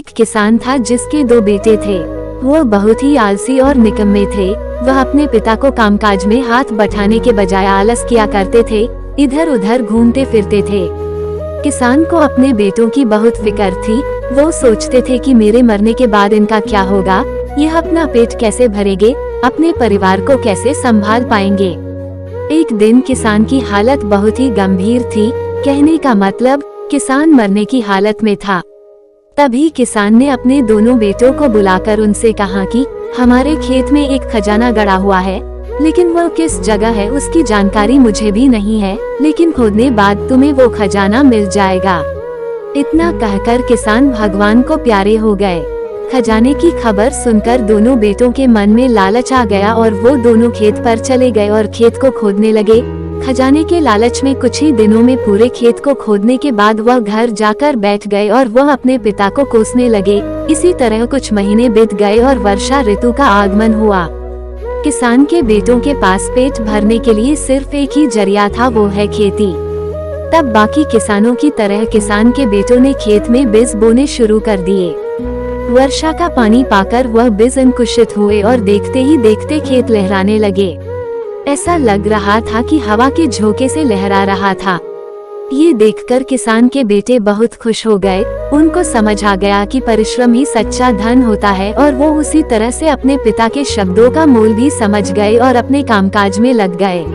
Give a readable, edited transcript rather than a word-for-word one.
एक किसान था जिसके 2 बेटे थे। वो बहुत ही आलसी और निकम्मे थे। वह अपने पिता को कामकाज में हाथ बटाने के बजाय आलस किया करते थे, इधर उधर घूमते फिरते थे। किसान को अपने बेटों की बहुत फिक्र थी। वो सोचते थे कि मेरे मरने के बाद इनका क्या होगा, यह अपना पेट कैसे भरेंगे, अपने परिवार को कैसे संभाल पाएंगे। एक दिन किसान की हालत बहुत ही गंभीर थी, कहने का मतलब किसान मरने की हालत में था। तभी किसान ने अपने दोनों बेटों को बुलाकर उनसे कहा कि हमारे खेत में एक खजाना गड़ा हुआ है, लेकिन वह किस जगह है उसकी जानकारी मुझे भी नहीं है, लेकिन खोदने बाद तुम्हें वो खजाना मिल जाएगा। इतना कहकर किसान भगवान को प्यारे हो गए। खजाने की खबर सुनकर दोनों बेटों के मन में लालच आ गया और वो दोनों खेत पर चले गए और खेत को खोदने लगे। खजाने के लालच में कुछ ही दिनों में पूरे खेत को खोदने के बाद वह घर जाकर बैठ गए और वह अपने पिता को कोसने लगे। इसी तरह कुछ महीने बीत गए और वर्षा ऋतु का आगमन हुआ। किसान के बेटों के पास पेट भरने के लिए सिर्फ एक ही जरिया था, वो है खेती। तब बाकी किसानों की तरह किसान के बेटों ने खेत में बीज बोने शुरू कर दिए। वर्षा का पानी पाकर वह बीज अंकुरित हुए और देखते ही देखते खेत लहराने लगे। ऐसा लग रहा था कि हवा के झोंके से लहरा रहा था। ये देखकर किसान के बेटे बहुत खुश हो गए। उनको समझ आ गया कि परिश्रम ही सच्चा धन होता है और वो उसी तरह से अपने पिता के शब्दों का मोल भी समझ गए और अपने कामकाज में लग गए।